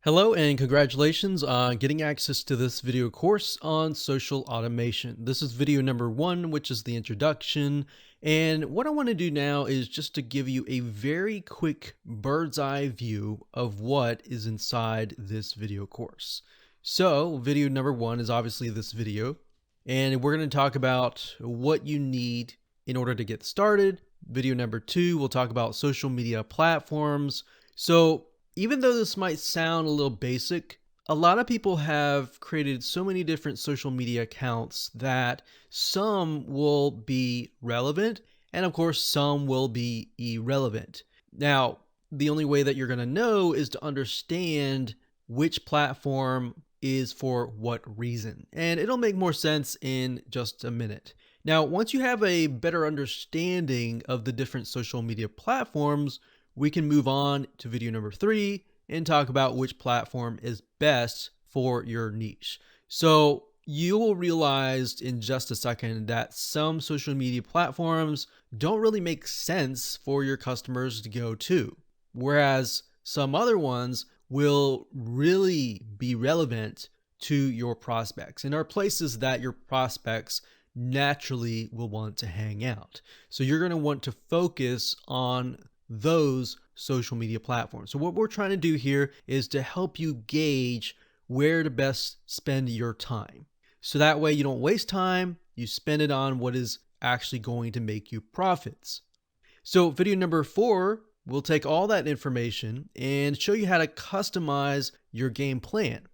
Hello and congratulations on getting access to this video course on social automation. This is video number 1, which is the introduction. And what I want to do now is just to give you a very quick bird's eye view of what is inside this video course. So video number 1 is obviously this video, and we're going to talk about what you need in order to get started. Video number 2, we'll talk about social media platforms. So even though this might sound a little basic, a lot of people have created so many different social media accounts that some will be relevant and of course some will be irrelevant. Now, the only way that you're going to know is to understand which platform is for what reason. And it'll make more sense in just a minute. Now, once you have a better understanding of the different social media platforms, we can move on to video number 3 and talk about which platform is best for your niche. So you will realize in just a second that some social media platforms don't really make sense for your customers to go to, whereas some other ones will really be relevant to your prospects and are places that your prospects naturally will want to hang out. So you're going to want to focus on those social media platforms. So what we're trying to do here is to help you gauge where to best spend your time. So that way you don't waste time, you spend it on what is actually going to make you profits. So video number 4, we'll take all that information and show you how to customize your game plan.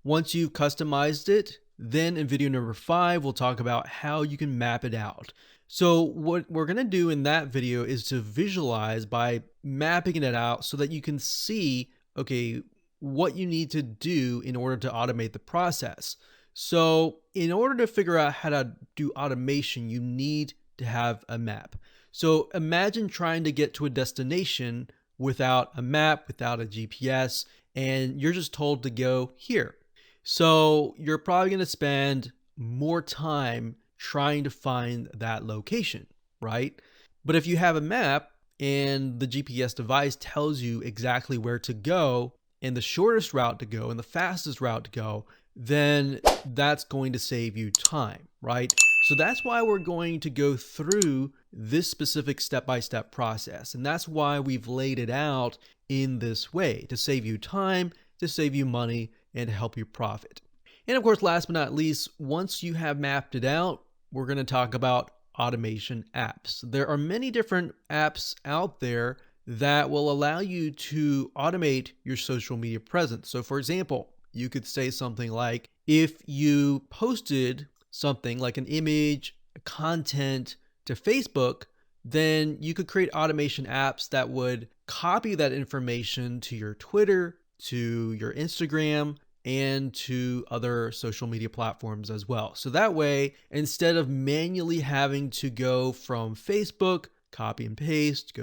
Once you've customized it, then in video number 5, we'll talk about how you can map it out. So what we're going to do in that video is to visualize by mapping it out so that you can see, okay, what you need to do in order to automate the process. So in order to figure out how to do automation, you need to have a map. So imagine trying to get to a destination without a map, without a GPS, and you're just told to go here. So you're probably going to spend more time trying to find that location, right? But if you have a map and the GPS device tells you exactly where to go and the shortest route to go and the fastest route to go, then that's going to save you time, right? So that's why we're going to go through this specific step-by-step process. And that's why we've laid it out in this way, to save you time, to save you money, and to help you profit. And of course, last but not least, once you have mapped it out, we're going to talk about automation apps. There are many different apps out there that will allow you to automate your social media presence. So for example, you could say something like, if you posted something like an image, content to Facebook, then you could create automation apps that would copy that information to your Twitter, to your Instagram, and to other social media platforms as well. So that way, instead of manually having to go from Facebook, copy and paste,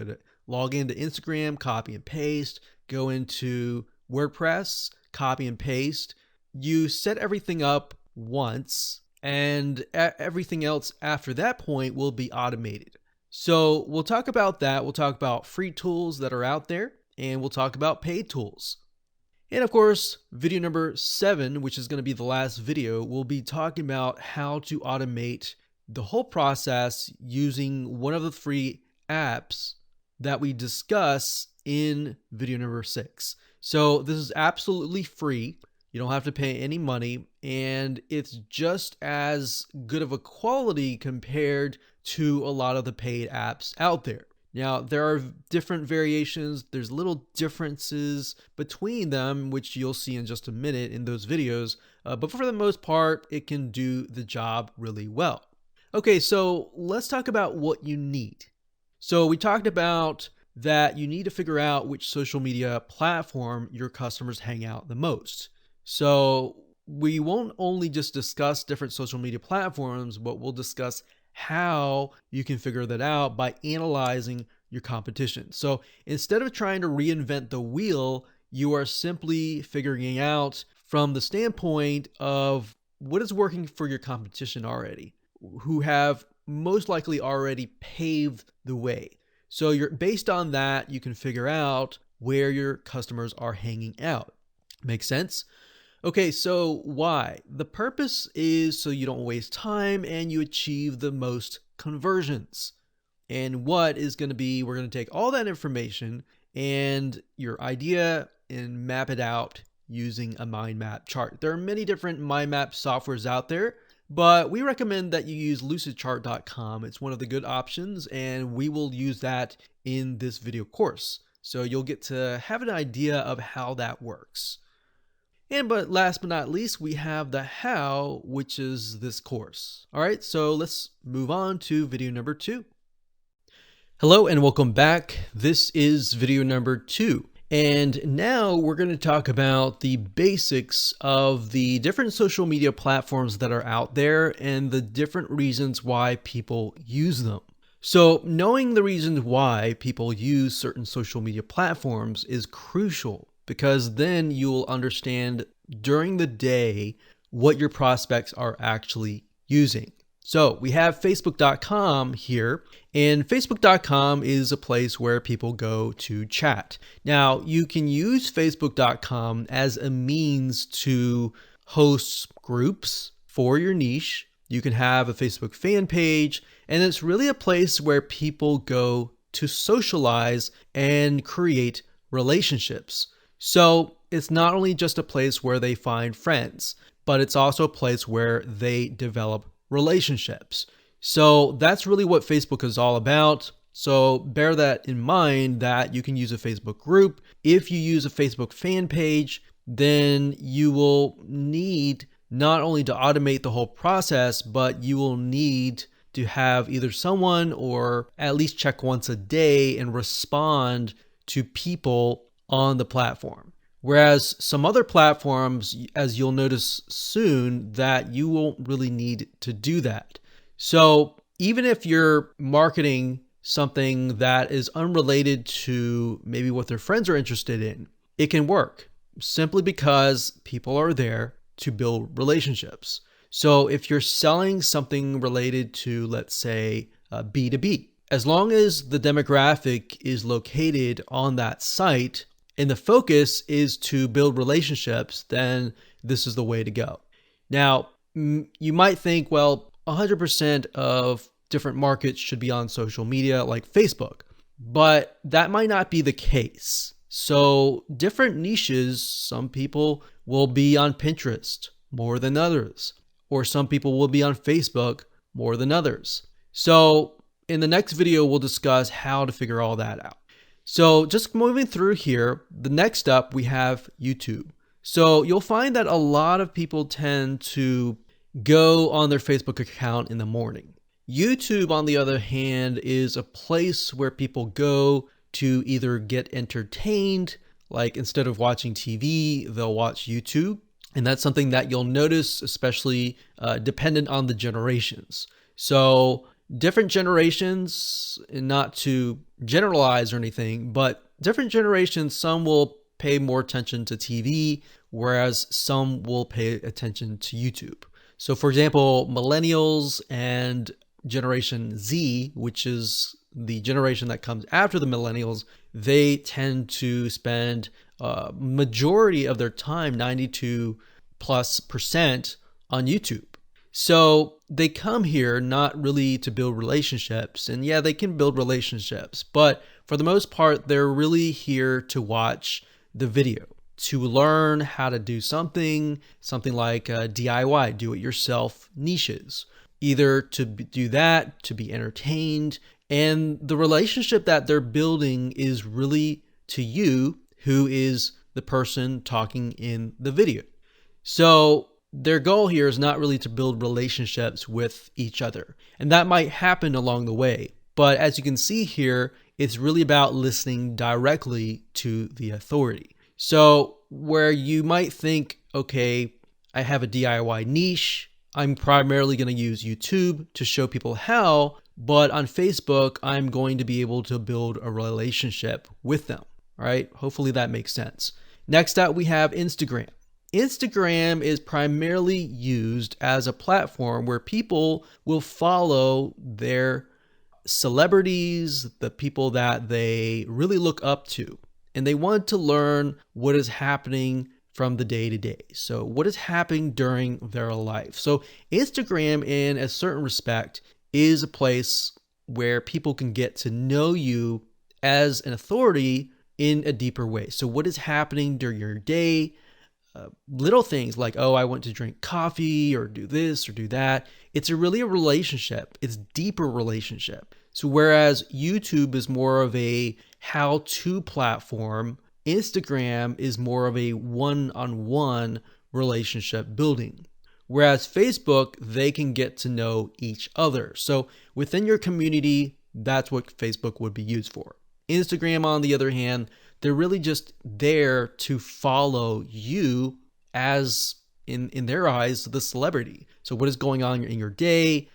log into Instagram, copy and paste, go into WordPress, copy and paste, you set everything up once and everything else after that point will be automated. So we'll talk about that. We'll talk about free tools that are out there, and we'll talk about paid tools. And of course, video number 7, which is going to be the last video, we'll be talking about how to automate the whole process using one of the free apps that we discuss in video number 6. So this is absolutely free. You don't have to pay any money, and it's just as good of a quality compared to a lot of the paid apps out there. Now, there are different variations. There's little differences between them, which you'll see in just a minute in those videos. But for the most part, it can do the job really well. Okay, so let's talk about what you need. So we talked about that you need to figure out which social media platform your customers hang out the most. So we won't only just discuss different social media platforms, but we'll discuss how you can figure that out by analyzing your competition. So instead of trying to reinvent the wheel, you are simply figuring out from the standpoint of what is working for your competition already, who have most likely already paved the way. So you're based on that, you can figure out where your customers are hanging out. Makes sense? Okay, so why? The purpose is so you don't waste time and you achieve the most conversions. And what is going to be, we're going to take all that information and your idea and map it out using a mind map chart. There are many different mind map softwares out there, but we recommend that you use lucidchart.com. It's one of the good options, and we will use that in this video course. So you'll get to have an idea of how that works. And but last but not least, we have the how, which is this course. All right, so let's move on to video number 2. Hello and welcome back. This is video number 2. And now we're going to talk about the basics of the different social media platforms that are out there and the different reasons why people use them. So knowing the reasons why people use certain social media platforms is crucial, because then you'll understand during the day what your prospects are actually using. So we have Facebook.com here, and Facebook.com is a place where people go to chat. Now, you can use Facebook.com as a means to host groups for your niche. You can have a Facebook fan page, and it's really a place where people go to socialize and create relationships. So it's not only just a place where they find friends, but it's also a place where they develop relationships. So that's really what Facebook is all about. So bear that in mind, that you can use a Facebook group. If you use a Facebook fan page, then you will need not only to automate the whole process, but you will need to have either someone or at least check once a day and respond to people on the platform. Whereas some other platforms, as you'll notice soon, that you won't really need to do that. So even if you're marketing something that is unrelated to maybe what their friends are interested in, it can work simply because people are there to build relationships. So if you're selling something related to, let's say, B2B, as long as the demographic is located on that site and the focus is to build relationships, then this is the way to go. Now, you might think, well, 100% of different markets should be on social media like Facebook, but that might not be the case. So different niches, some people will be on Pinterest more than others, or some people will be on Facebook more than others. So in the next video, we'll discuss how to figure all that out. So just moving through here, the next up we have YouTube. So you'll find that a lot of people tend to go on their Facebook account in the morning. YouTube, on the other hand, is a place where people go to either get entertained, like instead of watching TV, they'll watch YouTube. And that's something that you'll notice, especially dependent on the generations. So different generations, and not to generalize or anything, but different generations, some will pay more attention to TV, whereas some will pay attention to YouTube. So for example, millennials and Generation Z, which is the generation that comes after the millennials, they tend to spend majority of their time, 92+% on YouTube. So they come here not really to build relationships, and yeah, they can build relationships, but for the most part, they're really here to watch the video, to learn how to do something like DIY, do-it-yourself niches, either to do that, to be entertained, and the relationship that they're building is really to you, who is the person talking in the video. So their goal here is not really to build relationships with each other. And that might happen along the way. But as you can see here, it's really about listening directly to the authority. So where you might think, okay, I have a DIY niche, I'm primarily going to use YouTube to show people how, but on Facebook, I'm going to be able to build a relationship with them. All right, hopefully that makes sense. Next up, we have Instagram. Instagram is primarily used as a platform where people will follow their celebrities, the people that they really look up to, and they want to learn what is happening from the day to day. So what is happening during their life? So Instagram, in a certain respect, is a place where people can get to know you as an authority in a deeper way. So what is happening during your day? Little things like, oh, I went to drink coffee or do this or do that. It's really a relationship. It's deeper relationship. So whereas YouTube is more of a how-to platform, Instagram is more of a one-on-one relationship building. Whereas Facebook, they can get to know each other. So within your community, that's what Facebook would be used for. Instagram, on the other hand, they're really just there to follow you as, in their eyes, the celebrity. So what is going on in your day?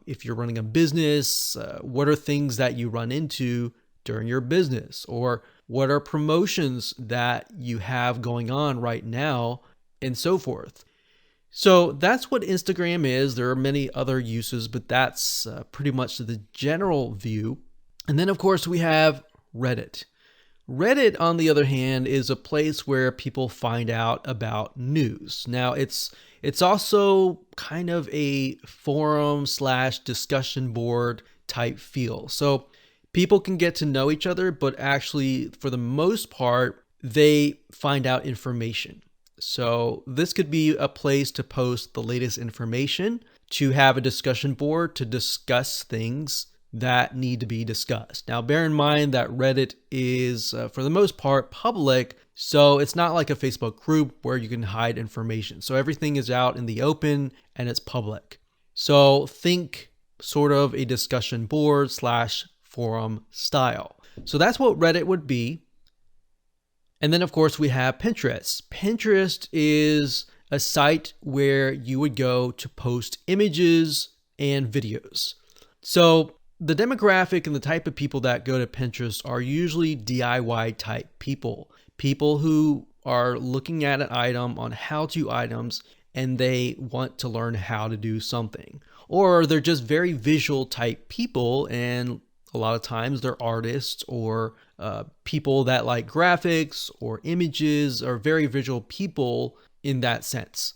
If you're running a business, what are things that you run into during your business? Or what are promotions that you have going on right now, and so forth. So that's what Instagram is. There are many other uses, but that's pretty much the general view. And then, of course, we have Reddit. Reddit, on the other hand, is a place where people find out about news. Now, it's also kind of a forum / discussion board type feel. So people can get to know each other, but actually, for the most part, they find out information. So this could be a place to post the latest information, to have a discussion board to discuss things that need to be discussed. Now, bear in mind that Reddit is, for the most part, public, so it's not like a Facebook group where you can hide information. So everything is out in the open and it's public. So think sort of a discussion board / forum style. So that's what Reddit would be. And then, of course, we have Pinterest. Pinterest is a site where you would go to post images and videos. So the demographic and the type of people that go to Pinterest are usually DIY type people. People who are looking at an item on how-to items and they want to learn how to do something. Or they're just very visual type people, and a lot of times they're artists or people that like graphics or images, or very visual people in that sense.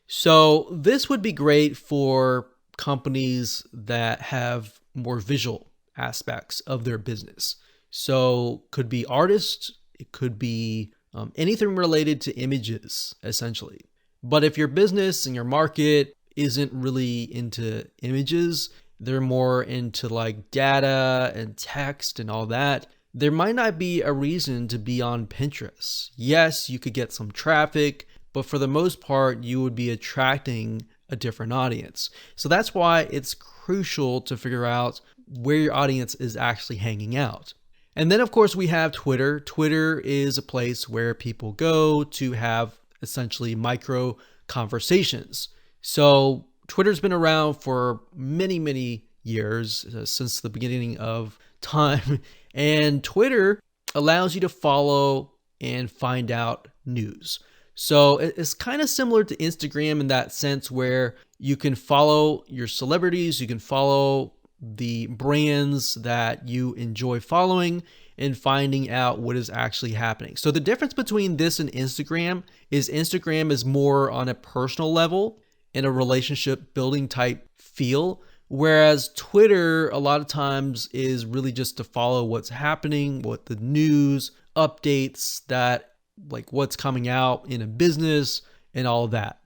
So this would be great for companies that have more visual aspects of their business. So could be artists, it could be anything related to images, essentially. But if your business and your market isn't really into images, they're more into like data and text and all that, there might not be a reason to be on Pinterest. Yes, you could get some traffic, but for the most part, you would be attracting a different audience. So that's why it's crucial to figure out where your audience is actually hanging out. And then, of course, we have Twitter. Twitter is a place where people go to have essentially micro conversations. So Twitter's been around for many, many years, since the beginning of time. And Twitter allows you to follow and find out news. So it's kind of similar to Instagram in that sense, where you can follow your celebrities, you can follow the brands that you enjoy following and finding out what is actually happening. So the difference between this and Instagram is more on a personal level, in a relationship building type feel, whereas Twitter a lot of times is really just to follow what's happening, what the news updates, that like what's coming out in a business and all of that.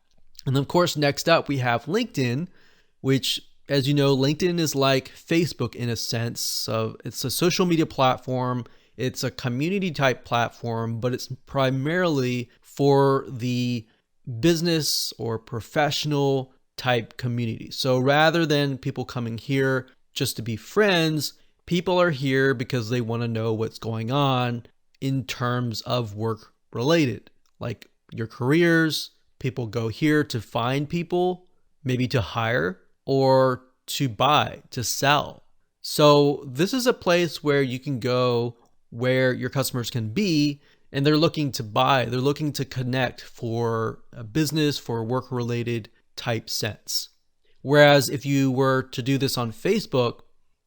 And of course, next up we have LinkedIn, which, as you know, LinkedIn is like Facebook in a sense. So it's a social media platform. It's a community type platform, but it's primarily for the business or professional type community. So rather than people coming here just to be friends, people are here because they want to know what's going on in terms of work related, like your careers. People go here to find people, maybe to hire or to buy, to sell. So this is a place where you can go where your customers can be, and they're looking to buy, they're looking to connect for a business, for a work related type sense. Whereas if you were to do this on Facebook,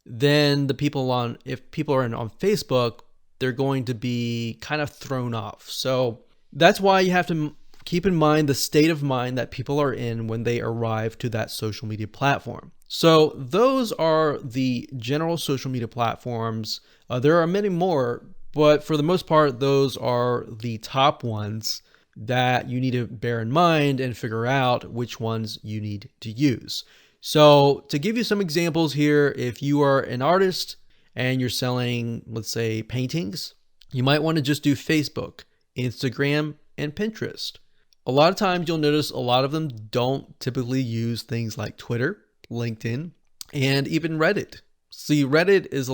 then if people are on Facebook, they're going to be kind of thrown off. So that's why you have to keep in mind the state of mind that people are in when they arrive to that social media platform. So those are the general social media platforms. There are many more, but for the most part, those are the top ones that you need to bear in mind and figure out which ones you need to use. So to give you some examples here, if you are an artist and you're selling, let's say, paintings, you might want to just do Facebook, Instagram, and Pinterest. A lot of times you'll notice a lot of them don't typically use things like Twitter, LinkedIn, and even Reddit. See, Reddit is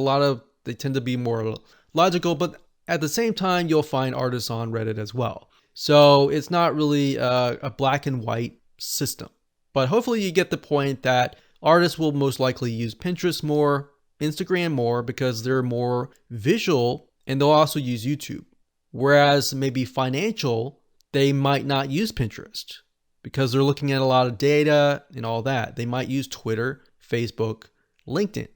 they tend to be more logical, but at the same time, you'll find artists on Reddit as well. So it's not really a black and white system. But hopefully you get the point that artists will most likely use Pinterest more, Instagram more, because they're more visual, and they'll also use YouTube. Whereas maybe financial, they might not use Pinterest because they're looking at a lot of data and all that. They might use Twitter, Facebook, LinkedIn.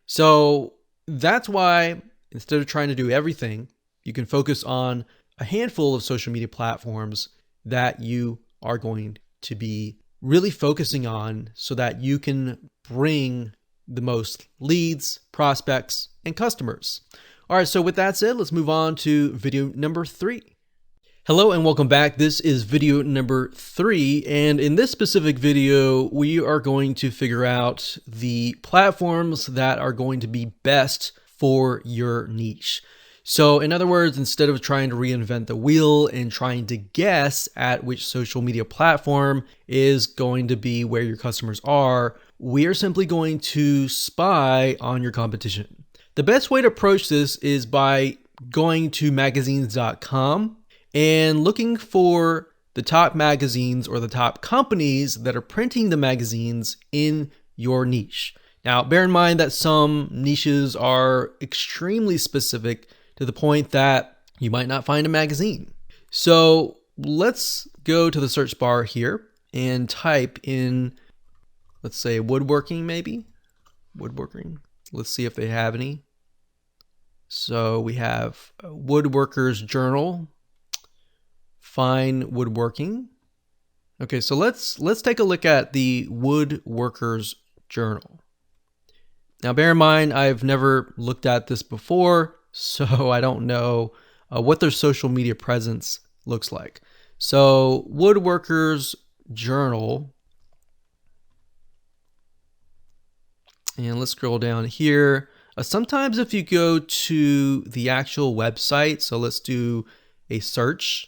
So that's why instead of trying to do everything, you can focus on a handful of social media platforms that you are going to be really focusing on so that you can bring the most leads, prospects, and customers. All right, so with that said, let's move on to video number 3. Hello and welcome back. This is video number 3, and in this specific video, we are going to figure out the platforms that are going to be best for your niche. So in other words, instead of trying to reinvent the wheel and trying to guess at which social media platform is going to be where your customers are, we are simply going to spy on your competition. The best way to approach this is by going to magazines.com and looking for the top magazines or the top companies that are printing the magazines in your niche. Now, bear in mind that some niches are extremely specific to the point that you might not find a magazine. So let's go to the search bar here and type in, let's say, woodworking maybe. Woodworking. Let's see if they have any. So we have Woodworkers Journal, Fine Woodworking. Okay, so let's take a look at the Woodworkers Journal. Now, bear in mind, I've never looked at this before, so I don't know what their social media presence looks like. So Woodworkers Journal, and let's scroll down here. Sometimes if you go to the actual website, so let's do a search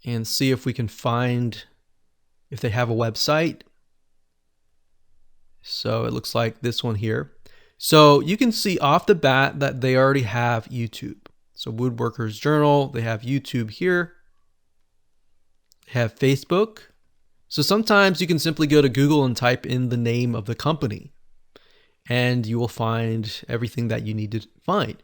and see if we can find if they have a website. So it looks like this one here. So you can see off the bat that they already have YouTube. So Woodworkers Journal, they have YouTube here. They have Facebook. So sometimes you can simply go to Google and type in the name of the company, and you will find everything that you need to find.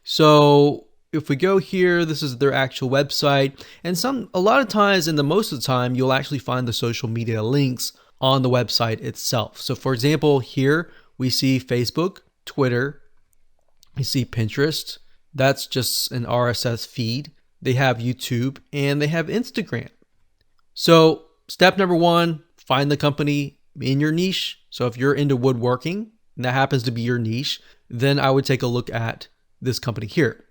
So if we go here, this is their actual website. And a lot of times, and the most of the time, you'll actually find the social media links on the website itself. So for example, here we see Facebook, Twitter, we see Pinterest. That's just an RSS feed. They have YouTube and they have Instagram. So step number 1, find the company in your niche. So if you're into woodworking and that happens to be your niche, then I would take a look at this company here.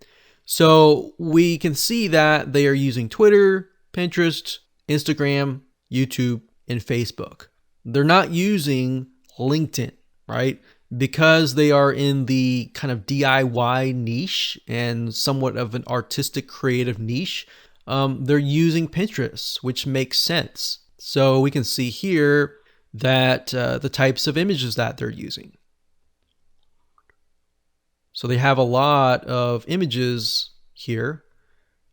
So we can see that they are using Twitter, Pinterest, Instagram, YouTube, and Facebook. They're not using LinkedIn, right? Because they are in the kind of DIY niche and somewhat of an artistic creative niche, they're using Pinterest, which makes sense. So we can see here that the types of images that they're using. So they have a lot of images here.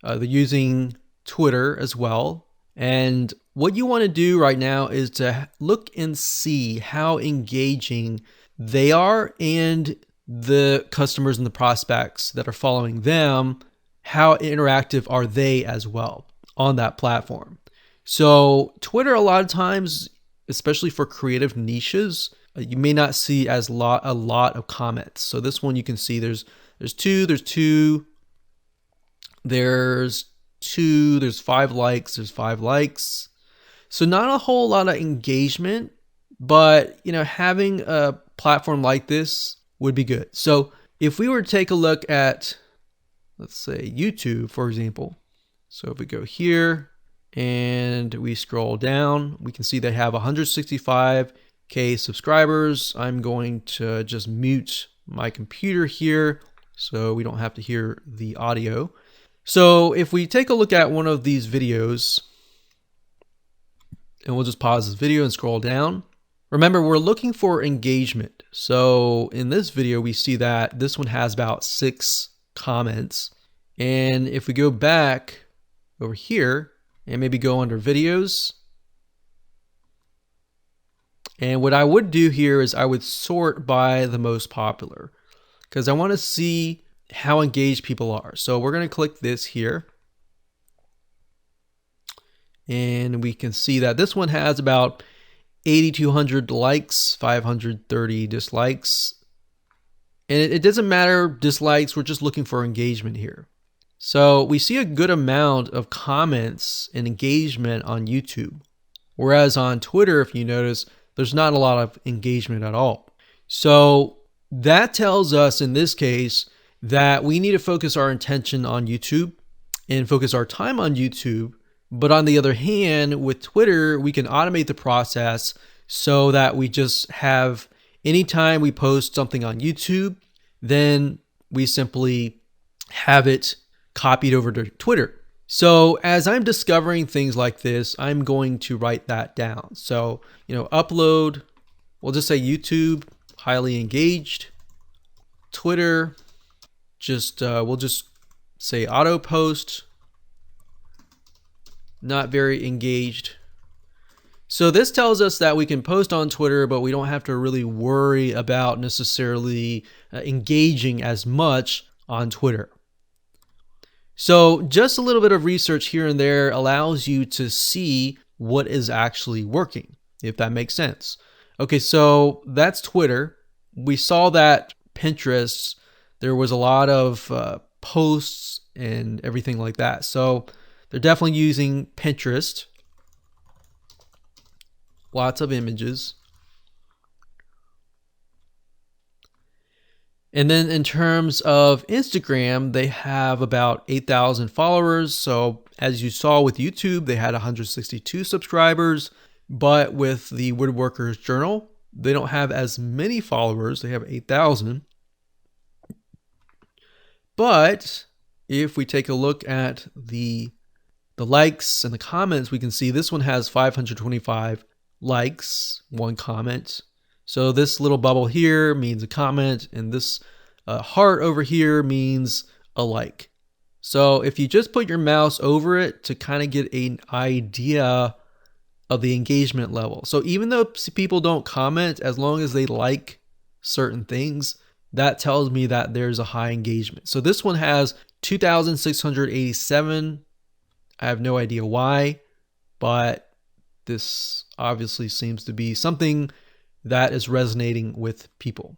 They're using Twitter as well. And what you want to do right now is to look and see how engaging they are and the customers and the prospects that are following them, how interactive are they as well on that platform. So Twitter, a lot of times, especially for creative niches, you may not see a lot of comments. So this one you can see there's 2, there's 2, there's 5 likes, there's 5 likes. So not a whole lot of engagement, but having a platform like this would be good. So if we were to take a look at, let's say, YouTube, for example. So if we go here and we scroll down, we can see they have 165K subscribers. I'm going to just mute my computer here so we don't have to hear the audio. So if we take a look at one of these videos, and we'll just pause this video and scroll down. Remember, we're looking for engagement. So in this video, we see that this one has about 6 comments. And if we go back over here and maybe go under videos, and what I would do here is I would sort by the most popular because I want to see how engaged people are. So we're going to click this here. And we can see that this one has about 8,200 likes, 530 dislikes. And it doesn't matter dislikes, we're just looking for engagement here. So we see a good amount of comments and engagement on YouTube. Whereas on Twitter, if you notice, there's not a lot of engagement at all. So that tells us in this case that we need to focus our attention on YouTube and focus our time on YouTube. But on the other hand, with Twitter, we can automate the process so that we just have, anytime we post something on YouTube, then we simply have it copied over to Twitter. So as I'm discovering things like this, I'm going to write that down. So, upload, we'll just say YouTube, highly engaged. Twitter, we'll just say auto post, not very engaged. So this tells us that we can post on Twitter, but we don't have to really worry about necessarily engaging as much on Twitter. So just a little bit of research here and there allows you to see what is actually working, if that makes sense. Okay, so that's Twitter. We saw that Pinterest, there was a lot of posts and everything like that. So they're definitely using Pinterest. Lots of images. And then in terms of Instagram, they have about 8,000 followers. So as you saw with YouTube, they had 162 subscribers. But with the Woodworkers Journal, they don't have as many followers. They have 8,000. But if we take a look at the likes and the comments, we can see this one has 525 likes, 1 comment. So this little bubble here means a comment, and this heart over here means a like. So if you just put your mouse over it to kind of get an idea of the engagement level. So even though people don't comment, as long as they like certain things, that tells me that there's a high engagement. So this one has 2,687. I have no idea why, but this obviously seems to be something that is resonating with people.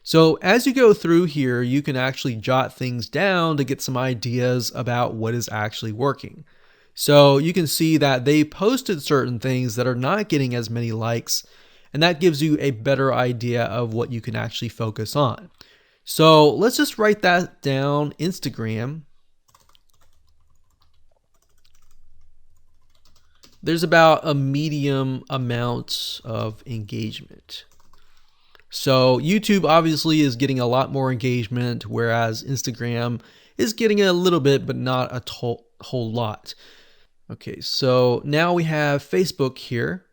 So as you go through here, you can actually jot things down to get some ideas about what is actually working. So you can see that they posted certain things that are not getting as many likes, and that gives you a better idea of what you can actually focus on. So let's just write that down. Instagram. There's about a medium amount of engagement. So YouTube obviously is getting a lot more engagement, whereas Instagram is getting a little bit, but not a whole lot. Okay, so now we have Facebook here.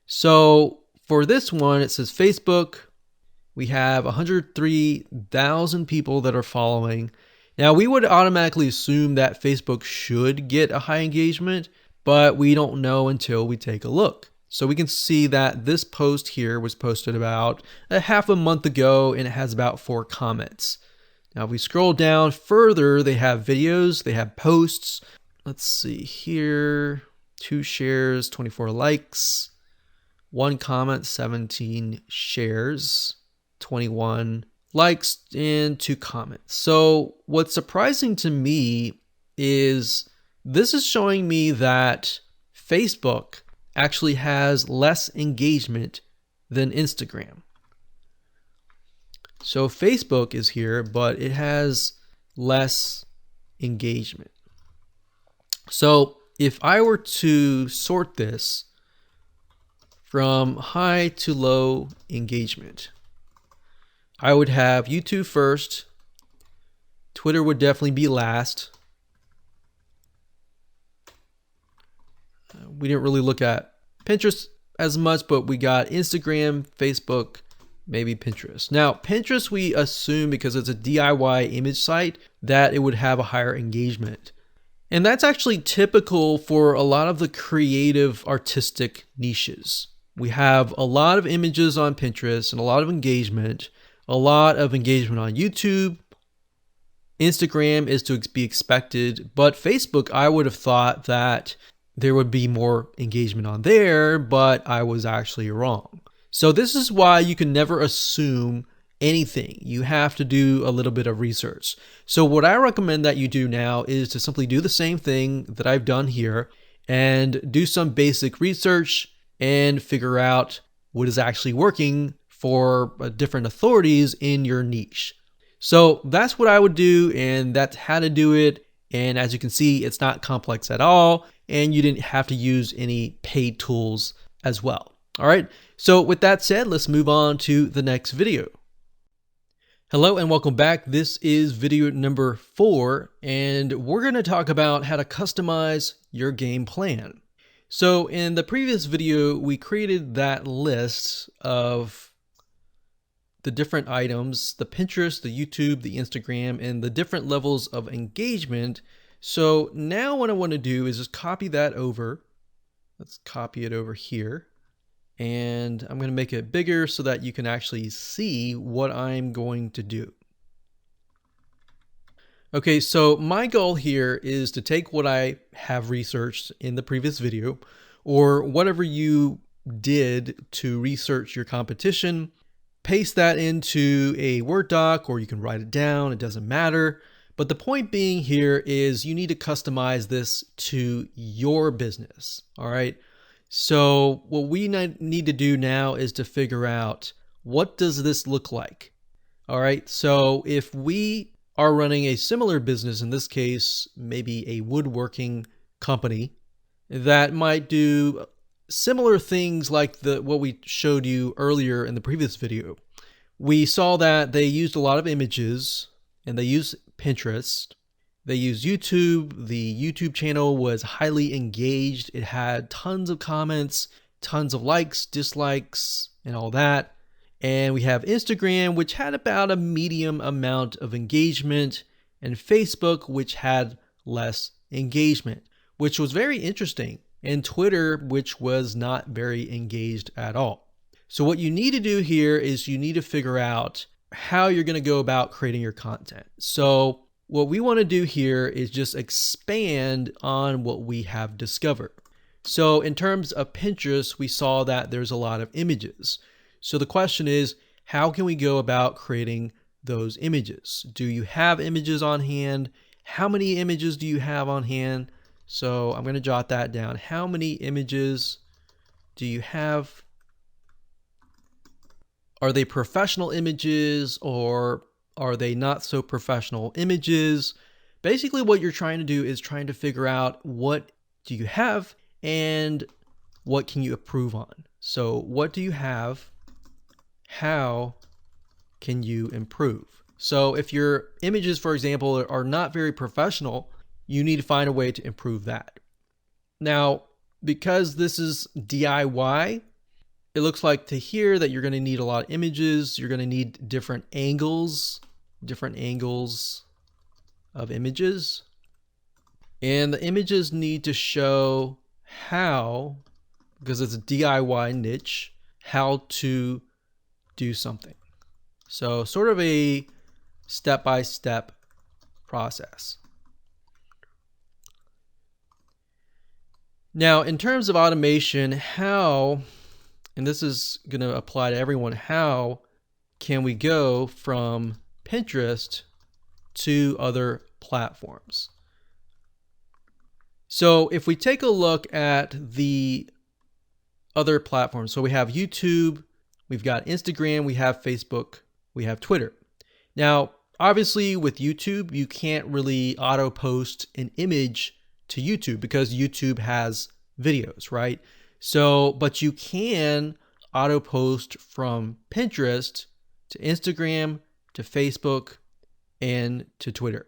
So for this one, it says Facebook. We have 103,000 people that are following. Now, we would automatically assume that Facebook should get a high engagement, but we don't know until we take a look. So we can see that this post here was posted about a half a month ago, and it has about 4 comments. Now, if we scroll down further, they have videos, they have posts. Let's see here, 2 shares, 24 likes, 1 comment, 17 shares, 21 likes, and 2 comments. So what's surprising to me is this is showing me that Facebook actually has less engagement than Instagram. So Facebook is here, but it has less engagement. So if I were to sort this from high to low engagement, I would have YouTube first, Twitter would definitely be last. We didn't really look at Pinterest as much, but we got Instagram, Facebook, maybe Pinterest. Now, Pinterest, we assume because it's a DIY image site that it would have a higher engagement. And that's actually typical for a lot of the creative artistic niches. We have a lot of images on Pinterest and a lot of engagement on YouTube. Instagram is to be expected, but Facebook, I would have thought that there would be more engagement on there, but I was actually wrong. So this is why you can never assume anything. You have to do a little bit of research. So what I recommend that you do now is to simply do the same thing that I've done here and do some basic research and figure out what is actually working for different authorities in your niche. So that's what I would do, and that's how to do it. And as you can see, it's not complex at all, and you didn't have to use any paid tools as well. All right, so with that said, let's move on to the next video. Hello and welcome back. This is video number 4, and we're going to talk about how to customize your game plan. So in the previous video, we created that list of the different items, the Pinterest, the YouTube, the Instagram, and the different levels of engagement. So now what I want to do is just copy that over. Let's copy it over here. And I'm going to make it bigger so that you can actually see what I'm going to do. Okay, so my goal here is to take what I have researched in the previous video, or whatever you did to research your competition, paste that into a Word doc, or you can write it down, it doesn't matter. But the point being here is you need to customize this to your business, all right? So what we need to do now is to figure out, what does this look like? All right, so if we are running a similar business, in this case, maybe a woodworking company that might do similar things like what we showed you earlier in the previous video. We saw that they used a lot of images, and they used Pinterest. They used YouTube. The YouTube channel was highly engaged. It had tons of comments, tons of likes, dislikes, and all that. And we have Instagram, which had about a medium amount of engagement, and Facebook, which had less engagement, which was very interesting, and Twitter, which was not very engaged at all. So what you need to do here is you need to figure out how you're going to go about creating your content. So what we want to do here is just expand on what we have discovered. So in terms of Pinterest, we saw that there's a lot of images. So the question is, how can we go about creating those images? Do you have images on hand? How many images do you have on hand? So I'm going to jot that down. How many images do you have? Are they professional images, or are they not so professional images? Basically what you're trying to do is trying to figure out, what do you have and what can you improve on? So what do you have? How can you improve? So if your images, for example, are not very professional, you need to find a way to improve that. Now, because this is DIY, it looks like to here that you're going to need a lot of images. You're going to need different angles of images. And the images need to show how, because it's a DIY niche, how to do something. So sort of a step-by-step process. Now, in terms of automation, how, and this is going to apply to everyone, how can we go from Pinterest to other platforms? So if we take a look at the other platforms, so we have YouTube, we've got Instagram, we have Facebook, we have Twitter. Now, obviously with YouTube, you can't really auto post an image to YouTube because YouTube has videos, right? So, but you can auto post from Pinterest to Instagram to Facebook and to Twitter.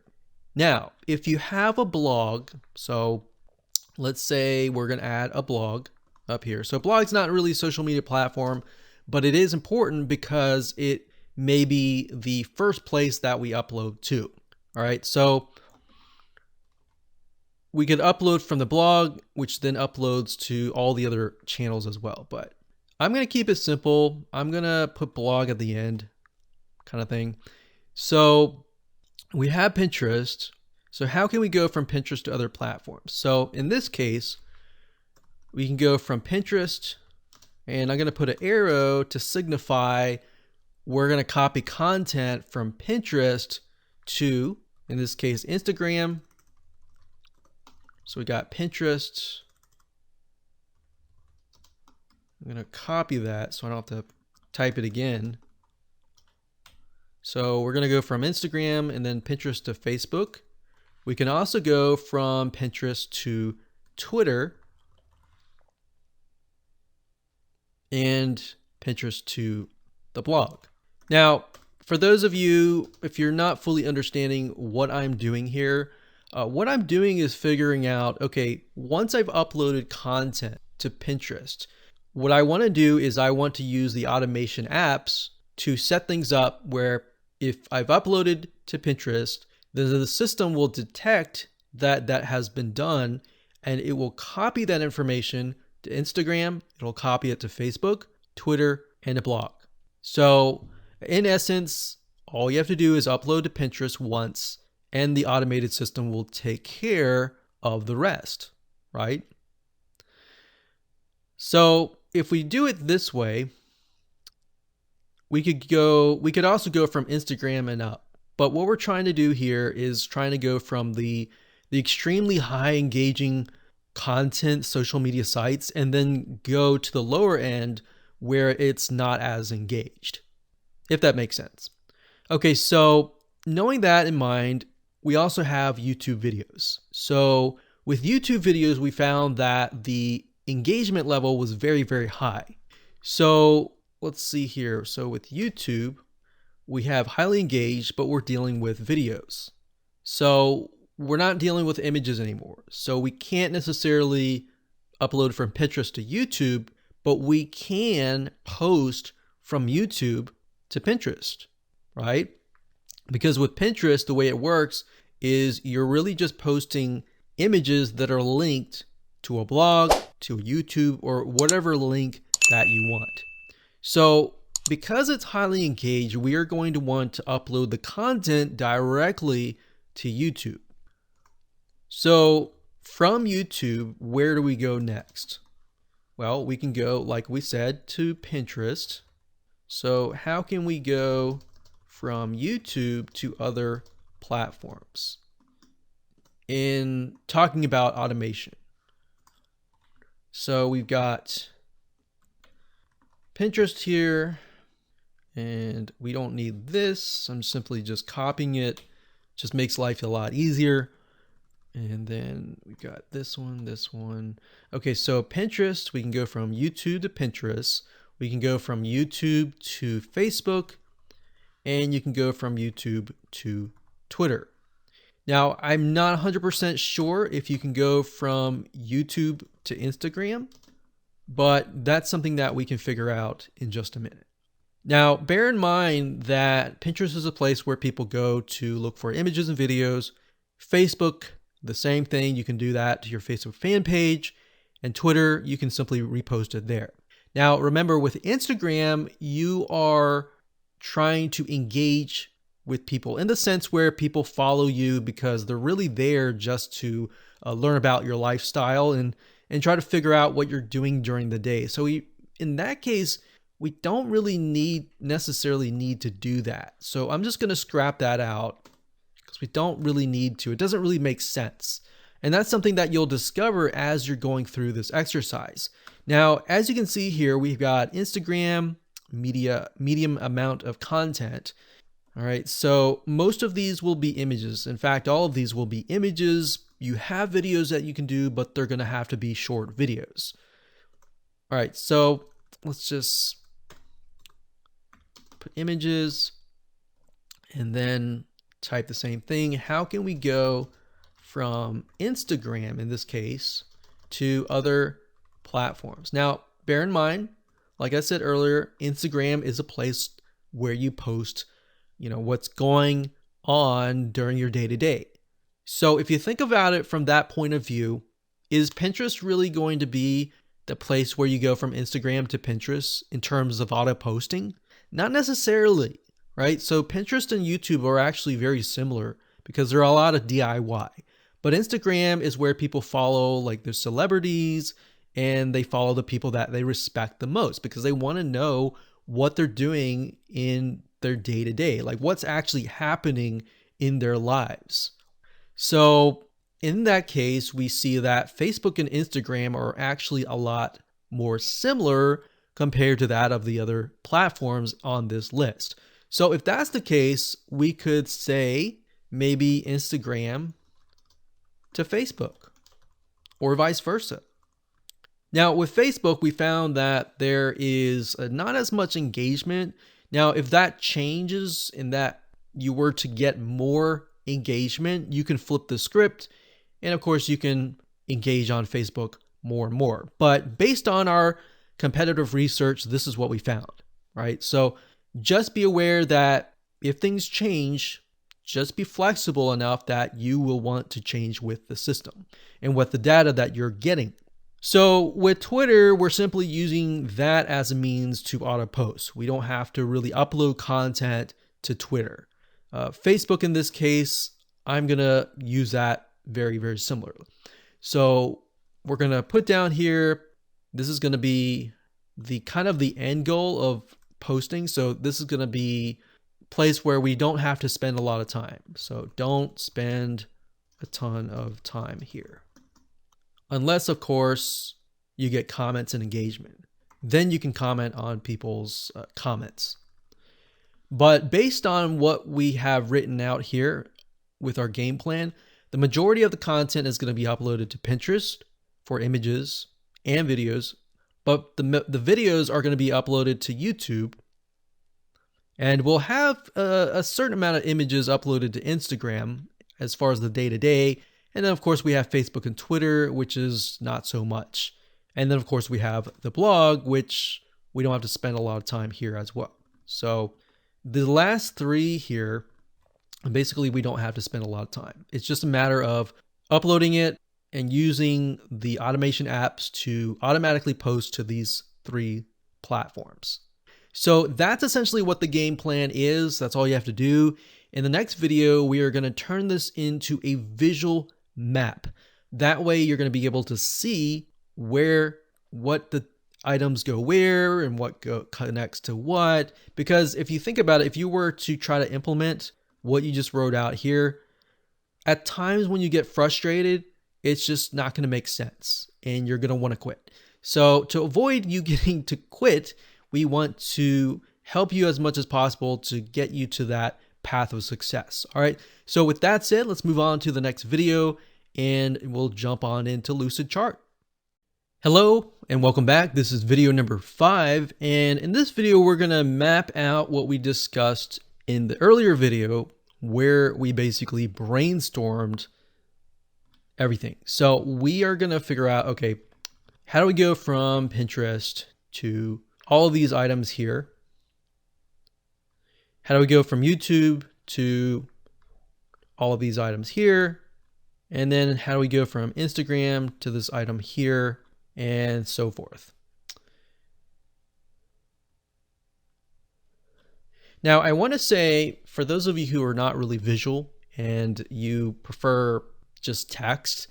Now, if you have a blog, so let's say we're going to add a blog up here. So blog's not really a social media platform, but it is important because it may be the first place that we upload to. All right, so we could upload from the blog, which then uploads to all the other channels as well. But I'm going to keep it simple. I'm going to put blog at the end kind of thing. So we have Pinterest. So how can we go from Pinterest to other platforms? So in this case, we can go from Pinterest, and I'm going to put an arrow to signify we're going to copy content from Pinterest to, in this case, Instagram. So we got Pinterest. I'm going to copy that so I don't have to type it again. So we're going to go from Instagram and then Pinterest to Facebook. We can also go from Pinterest to Twitter and Pinterest to the blog. Now, for those of you, if you're not fully understanding what I'm doing here, what I'm doing is figuring out, okay, once I've uploaded content to Pinterest, what I want to do is I want to use the automation apps to set things up where if I've uploaded to Pinterest, then the system will detect that that has been done, and it will copy that information to Instagram, it'll copy it to Facebook, Twitter, and a blog. So in essence, all you have to do is upload to Pinterest once, and the automated system will take care of the rest, right? So if we do it this way, we could also go from Instagram and up. But what we're trying to do here is trying to go from the extremely high engaging content social media sites and then go to the lower end where it's not as engaged, if that makes sense. Okay, so knowing that in mind, we also have YouTube videos. So with YouTube videos, we found that the engagement level was very, very high. So let's see here. So with YouTube, we have highly engaged, but we're dealing with videos. So we're not dealing with images anymore. So we can't necessarily upload from Pinterest to YouTube, but we can post from YouTube to Pinterest, right? Because with Pinterest, the way it works is you're really just posting images that are linked to a blog, to a YouTube, or whatever link that you want. So because it's highly engaged, we are going to want to upload the content directly to YouTube. So from YouTube, where do we go next? Well, we can go, like we said, to Pinterest. So how can we go from YouTube to other platforms in talking about automation? So we've got Pinterest here, and we don't need this. I'm simply just copying it. Just makes life a lot easier. And then we've got this one. Okay, so Pinterest, we can go from YouTube to Pinterest. We can go from YouTube to Facebook, and you can go from YouTube to Twitter. Now, I'm not 100% sure if you can go from YouTube to Instagram, but that's something that we can figure out in just a minute. Now, bear in mind that Pinterest is a place where people go to look for images and videos. Facebook, the same thing. You can do that to your Facebook fan page. And Twitter, you can simply repost it there. Now, remember, with Instagram, you are trying to engage with people in the sense where people follow you because they're really there just to learn about your lifestyle and try to figure out what you're doing during the day. So in that case, we don't really necessarily need to do that. So I'm just going to scrap that out because we don't really need to. It doesn't really make sense. And that's something that you'll discover as you're going through this exercise. Now, as you can see here, we've got Instagram, medium amount of content. All right, so most of these will be images. In fact, all of these will be images. You have videos that you can do, but they're gonna have to be short videos. All right, so let's just put images and then type the same thing. How can we go from Instagram, in this case, to other platforms? Now, bear in mind, like I said earlier, Instagram is a place where you post, what's going on during your day-to-day. So if you think about it from that point of view, is Pinterest really going to be the place where you go from Instagram to Pinterest in terms of auto posting? Not necessarily, right? So Pinterest and YouTube are actually very similar because they're a lot of DIY. But Instagram is where people follow like their celebrities, and they follow the people that they respect the most because they want to know what they're doing in their day-to-day, like what's actually happening in their lives. So in that case, we see that Facebook and Instagram are actually a lot more similar compared to that of the other platforms on this list. So if that's the case, we could say maybe Instagram to Facebook or vice versa. Now with Facebook, we found that there is not as much engagement. Now, if that changes and that you were to get more engagement, you can flip the script. And of course, you can engage on Facebook more and more. But based on our competitive research, this is what we found, right? So just be aware that if things change, just be flexible enough that you will want to change with the system and with the data that you're getting. So with Twitter, we're simply using that as a means to auto post. We don't have to really upload content to Twitter. Facebook, in this case, I'm gonna use that very, very similarly. So we're gonna put down here, this is gonna be the kind of the end goal of posting. So this is gonna be a place where we don't have to spend a lot of time. So don't spend a ton of time here. Unless, of course, you get comments and engagement. Then you can comment on people's comments. But based on what we have written out here with our game plan, the majority of the content is going to be uploaded to Pinterest for images and videos, but the videos are going to be uploaded to YouTube, and we'll have a certain amount of images uploaded to Instagram as far as the day-to-day. And then of course we have Facebook and Twitter, which is not so much. And then of course we have the blog, which we don't have to spend a lot of time here as well. So the last three here, basically we don't have to spend a lot of time. It's just a matter of uploading it and using the automation apps to automatically post to these three platforms. So that's essentially what the game plan is. That's all you have to do. In the next video, we are going to turn this into a visual map. That way you're going to be able to see what the items go where and what connects to what. Because if you think about it, if you were to try to implement what you just wrote out here, at times when you get frustrated, it's just not going to make sense and you're going to want to quit. So to avoid you getting to quit, we want to help you as much as possible to get you to that path of success. All right. So with that said, let's move on to the next video and we'll jump on into Lucidchart. Hello and welcome back. This is video number 5. And in this video, we're going to map out what we discussed in the earlier video where we basically brainstormed everything. So we are going to figure out, okay, how do we go from Pinterest to all of these items here? How do we go from YouTube to all of these items here? And then how do we go from Instagram to this item here and so forth? Now, I want to say for those of you who are not really visual and you prefer just text,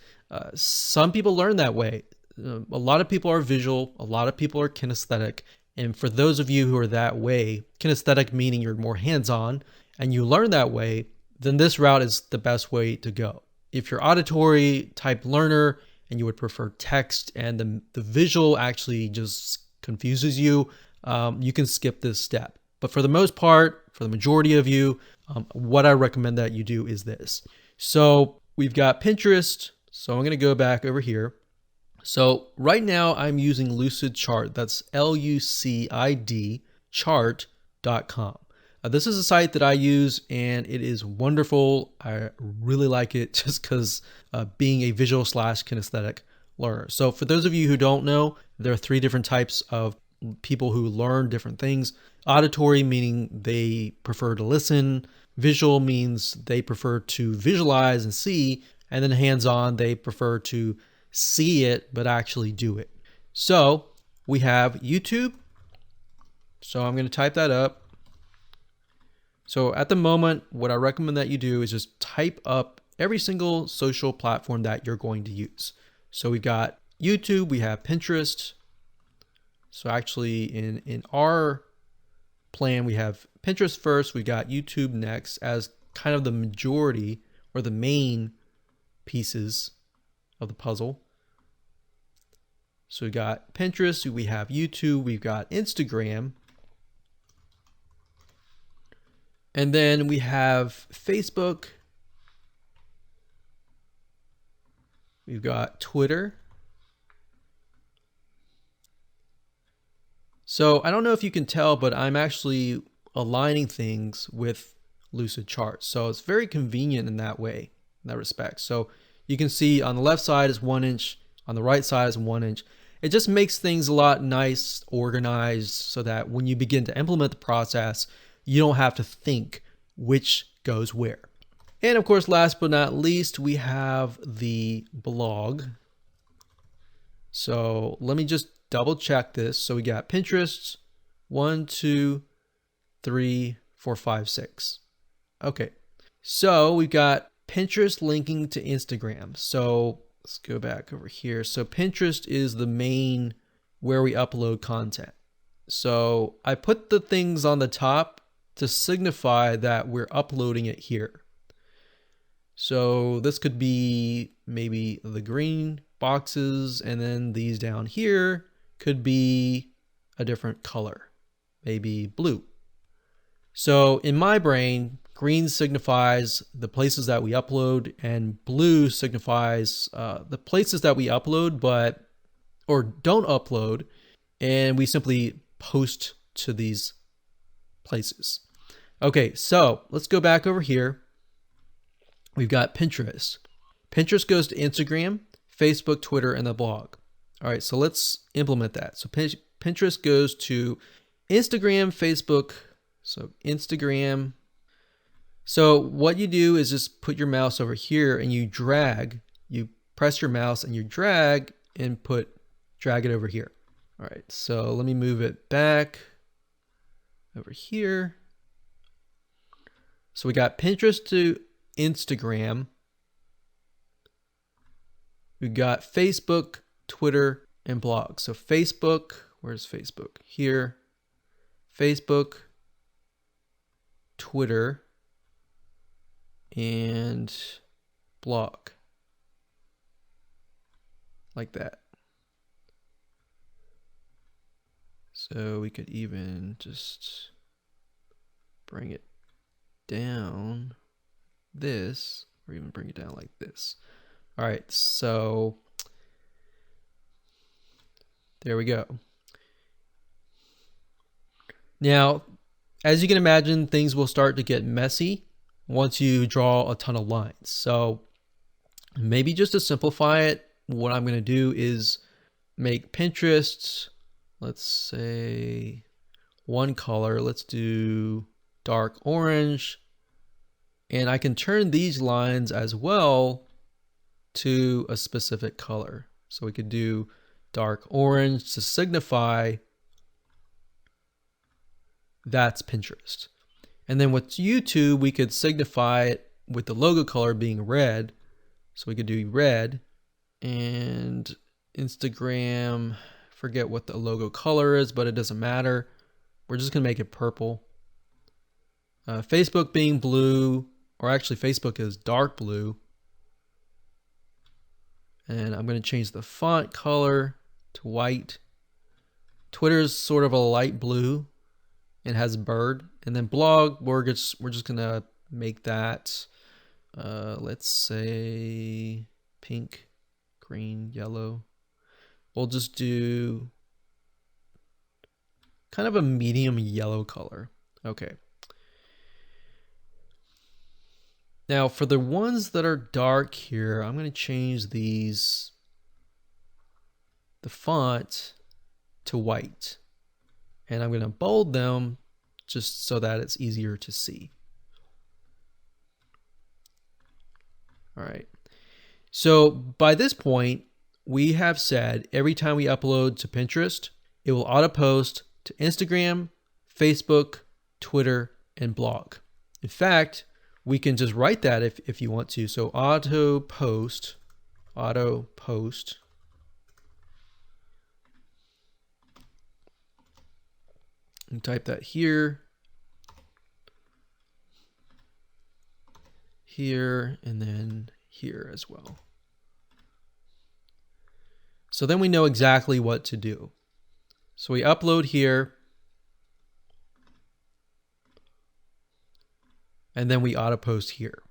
some people learn that way. A lot of people are visual, a lot of people are kinesthetic. And for those of you who are that way, kinesthetic meaning you're more hands-on and you learn that way, then this route is the best way to go. if you're auditory type learner and you would prefer text and the visual actually just confuses you, you can skip this step. But for the most part, for the majority of you, what I recommend that you do is this. So we've got Pinterest. So I'm going to go back over here. So right now I'm using Lucid Chart. That's LUCID chart.com. This is a site that I use and it is wonderful. I really like it just because being a visual / kinesthetic learner. So for those of you who don't know, there are 3 different types of people who learn different things. Auditory, meaning they prefer to listen. Visual means they prefer to visualize and see. And then hands-on, they prefer to see it, but actually do it. So we have YouTube. So I'm going to type that up. So at the moment, what I recommend that you do is just type up every single social platform that you're going to use. So we've got YouTube, we have Pinterest. So actually in our plan, we have Pinterest first, we got YouTube next as kind of the majority or the main pieces of the puzzle. So we got Pinterest, we have YouTube, we've got Instagram. And then we have Facebook. We've got Twitter. So I don't know if you can tell, but I'm actually aligning things with Lucid Charts. So it's very convenient in that way, in that respect. So you can see on the left side is 1 inch, on the right side is 1 inch. It just makes things a lot nice, organized, so that when you begin to implement the process, you don't have to think which goes where. And of course, last but not least, we have the blog. So let me just double check this. So we got Pinterest, 1, 2, 3, 4, 5, 6. Okay. So we've got Pinterest linking to Instagram. So let's go back over here. So Pinterest is the main where we upload content. So I put the things on the top to signify that we're uploading it here. So this could be maybe the green boxes, and then these down here could be a different color, maybe blue. So in my brain, green signifies the places that we upload, and blue signifies the places that we upload or don't upload, and we simply post to these places. Okay, so let's go back over here. We've got Pinterest. Pinterest goes to Instagram, Facebook, Twitter, and the blog. All right, so let's implement that. So Pinterest goes to Instagram, Facebook, so Instagram. So what you do is just put your mouse over here and you press your mouse and you drag and drag it over here. All right, so let me move it back over here. So we got Pinterest to Instagram. We got Facebook, Twitter, and blog. So Facebook, where's Facebook? Here. Facebook, Twitter, and blog. Like that. So we could even just bring it down this, or even bring it down like this. All right, so there we go. Now, as you can imagine, things will start to get messy once you draw a ton of lines. So maybe just to simplify it, what I'm going to do is make Pinterest, let's say one color. Let's do dark orange. And I can turn these lines as well to a specific color. So we could do dark orange to signify that's Pinterest. And then with YouTube, we could signify it with the logo color being red. So we could do red. And Instagram, forget what the logo color is, but it doesn't matter. We're just going to make it purple. Facebook being blue, or actually Facebook is dark blue. And I'm going to change the font color to white. Twitter's sort of a light blue and has a bird. And then blog, we're just going to make that, let's say pink, green, yellow. We'll just do kind of a medium yellow color. Okay. Now for the ones that are dark here, I'm going to change the font to white. And I'm going to bold them just so that it's easier to see. All right. So by this point, we have said every time we upload to Pinterest, it will auto post to Instagram, Facebook, Twitter, and blog. In fact, we can just write that if you want to. So auto post, and type that here, and then here as well. So then we know exactly what to do. So we upload here, and then we auto post here.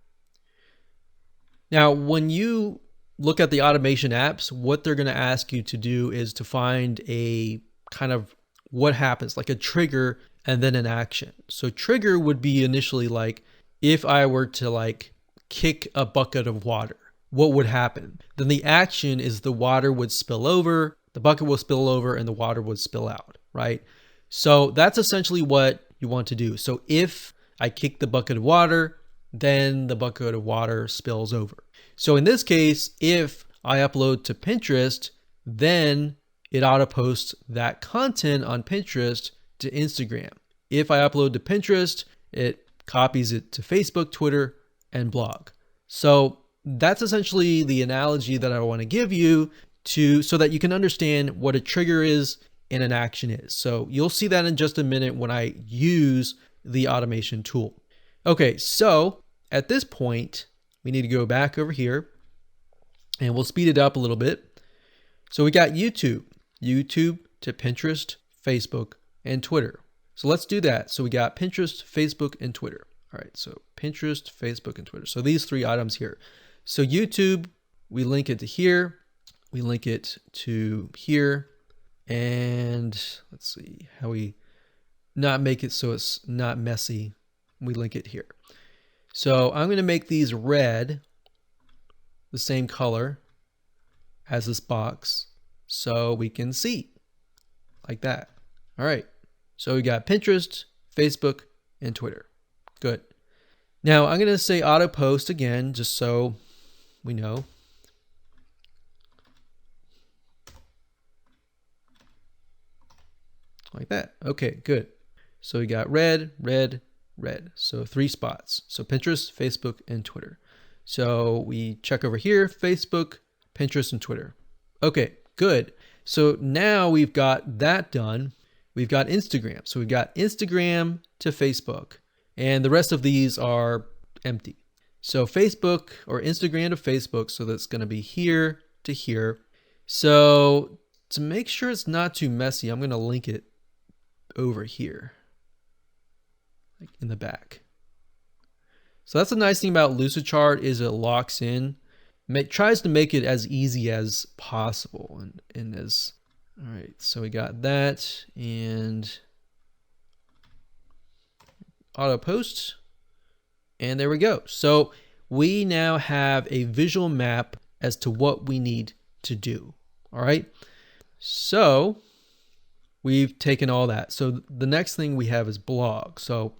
Now, when you look at the automation apps, what they're going to ask you to do is to find a kind of what happens, like a trigger and then an action. So trigger would be initially like, if I were to like kick a bucket of water, what would happen? Then the action is the water would spill over, the bucket will spill over, and the water would spill out, right? So that's essentially what you want to do. So if I kick the bucket of water, then the bucket of water spills over. So in this case, if I upload to Pinterest, then it auto posts that content on Pinterest to Instagram. If I upload to Pinterest, it copies it to Facebook, Twitter, and blog. So that's essentially the analogy that I want to give you so that you can understand what a trigger is and an action is. So you'll see that in just a minute when I use the automation tool. Okay, so at this point, we need to go back over here and we'll speed it up a little bit. So we got YouTube to Pinterest, Facebook, and Twitter. So let's do that. So we got Pinterest, Facebook, and Twitter. All right, so Pinterest, Facebook, and Twitter. So these three items here. So YouTube, we link it to here. We link it to here. And let's see how we not make it so it's not messy. We link it here. So I'm going to make these red, the same color as this box, so we can see like that. All right. So we got Pinterest, Facebook, and Twitter. Good. Now I'm going to say auto post again, just so we know. Like that. Okay, good. So we got red, red, red. So 3 spots. So Pinterest, Facebook, and Twitter. So we check over here, Facebook, Pinterest, and Twitter. Okay, good. So now we've got that done. We've got Instagram. So we've got Instagram to Facebook, and the rest of these are empty. So Facebook or Instagram to Facebook. So that's going to be here to here. So to make sure it's not too messy, I'm going to link it over here, like in the back. So that's the nice thing about Lucidchart is it locks in, tries to make it as easy as possible. And as, all right, so we got that and auto post, and there we go. So we now have a visual map as to what we need to do. All right. So we've taken all that. So the next thing we have is blog. So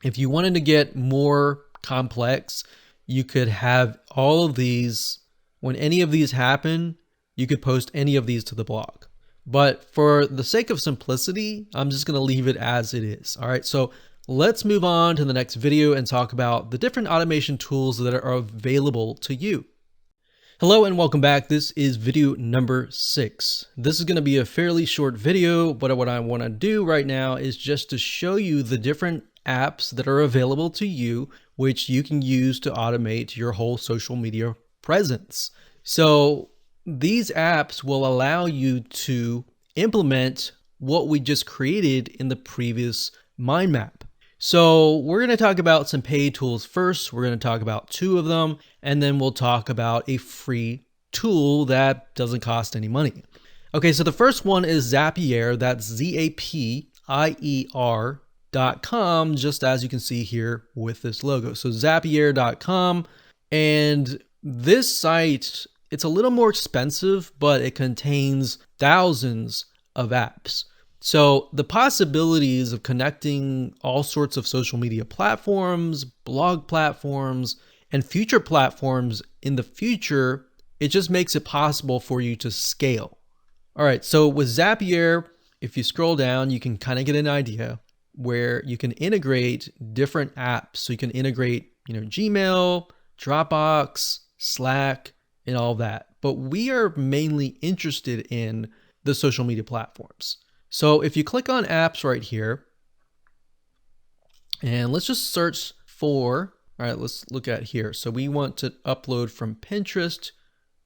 if you wanted to get more complex, you could have all of these. When any of these happen, you could post any of these to the blog. But for the sake of simplicity, I'm just going to leave it as it is. All right. So let's move on to the next video and talk about the different automation tools that are available to you. Hello and welcome back. This is video number 6. This is going to be a fairly short video, but what I want to do right now is just to show you the different apps that are available to you, which you can use to automate your whole social media presence. So these apps will allow you to implement what we just created in the previous mind map. So we're going to talk about some paid tools first. We're going to talk about two of them, and then we'll talk about a free tool that doesn't cost any money. Okay, so the first one is Zapier. That's Zapier.com, just as you can see here with this logo. So Zapier.com, and this site, it's a little more expensive, but it contains thousands of apps. So the possibilities of connecting all sorts of social media platforms, blog platforms, and future platforms in the future, it just makes it possible for you to scale. All right, so with Zapier, if you scroll down, you can kind of get an idea where you can integrate different apps. So you can integrate, Gmail, Dropbox, Slack, and all that. But we are mainly interested in the social media platforms. So if you click on apps right here, and let's just search for, all right, let's look at here. So we want to upload from Pinterest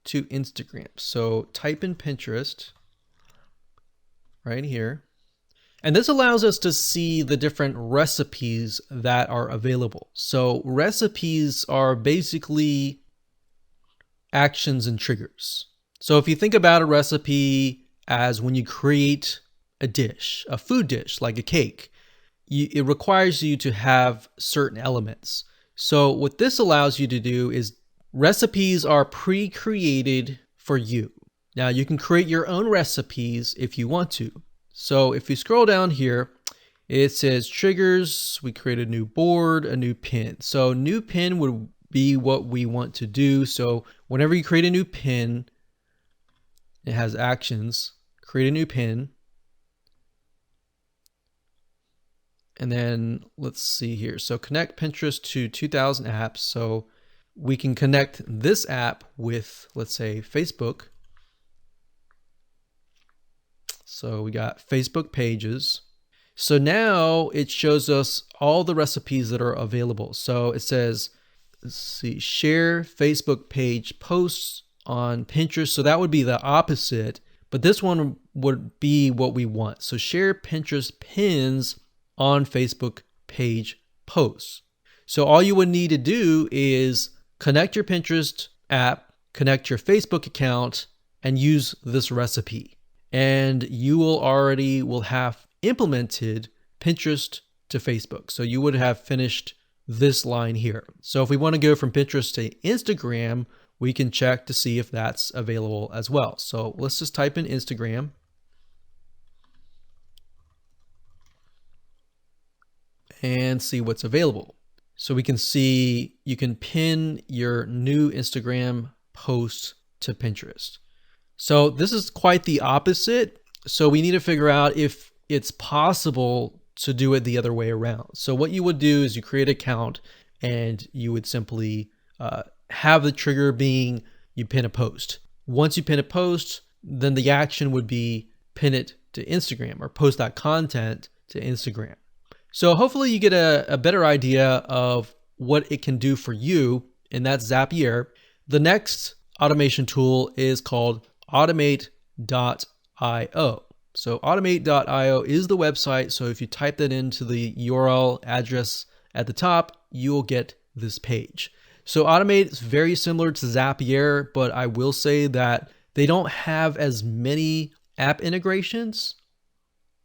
to Instagram. So type in Pinterest right here. And this allows us to see the different recipes that are available. So recipes are basically actions and triggers. So if you think about a recipe as when you create a dish, a food dish, like a cake, it requires you to have certain elements. So what this allows you to do is recipes are pre-created for you. Now you can create your own recipes if you want to. So if you scroll down here, it says triggers. We create a new board, a new pin. So new pin would be what we want to do. So whenever you create a new pin, it has actions, create a new pin. And then let's see here. So connect Pinterest to 2000 apps. So we can connect this app with, let's say, Facebook. So we got Facebook pages. So now it shows us all the recipes that are available. So it says, let's see, share Facebook page posts on Pinterest. So that would be the opposite, but this one would be what we want. So share Pinterest pins on Facebook page posts. So all you would need to do is connect your Pinterest app, connect your Facebook account, and use this recipe. And you will have implemented Pinterest to Facebook. So you would have finished this line here. So if we want to go from Pinterest to Instagram, we can check to see if that's available as well. So let's just type in Instagram. And see what's available. So we can see you can pin your new Instagram post to Pinterest. So this is quite the opposite. So we need to figure out if it's possible to do it the other way around. So what you would do is you create an account and you would simply have the trigger being you pin a post. Once you pin a post, then the action would be pin it to Instagram or post that content to Instagram. So hopefully you get a better idea of what it can do for you, and that's Zapier. The next automation tool is called Automate.io. So Automate.io is the website. So if you type that into the URL address at the top, you'll get this page. So Automate is very similar to Zapier, but I will say that they don't have as many app integrations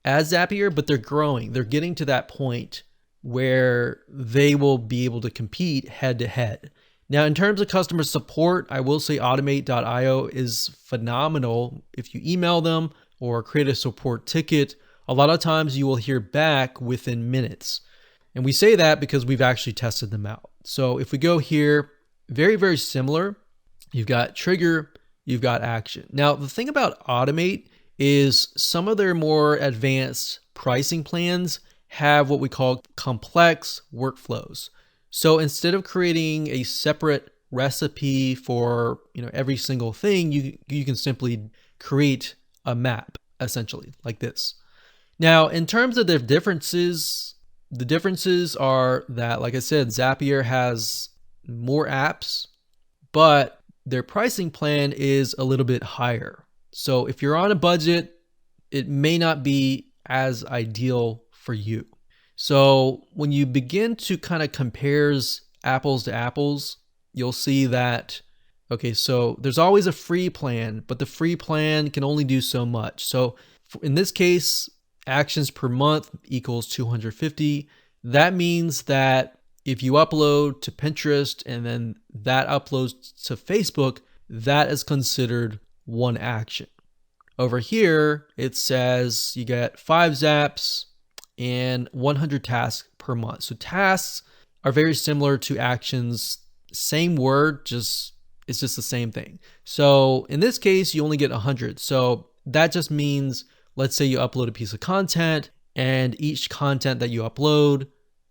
as Zapier, but they're growing. They're getting to that point where they will be able to compete head to head. Now, in terms of customer support, I will say Automate.io is phenomenal. If you email them or create a support ticket, a lot of times you will hear back within minutes. And we say that because we've actually tested them out. So if we go here, very, very similar. You've got trigger, you've got action. Now, the thing about Automate is some of their more advanced pricing plans have what we call complex workflows. So instead of creating a separate recipe for every single thing, you can simply create a map, essentially, like this. Now, in terms of the differences are that, like I said, Zapier has more apps, but their pricing plan is a little bit higher. So if you're on a budget, it may not be as ideal for you. So when you begin to kind of compares apples to apples, you'll see that, okay, so there's always a free plan, but the free plan can only do so much. So in this case, actions per month equals 250. That means that if you upload to Pinterest and then that uploads to Facebook, that is considered one action. Over here, it says you get 5 zaps and 100 tasks per month. So tasks are very similar to actions, same word, it's just the same thing. So in this case, you only get 100. So that just means, let's say you upload a piece of content, and each content that you upload,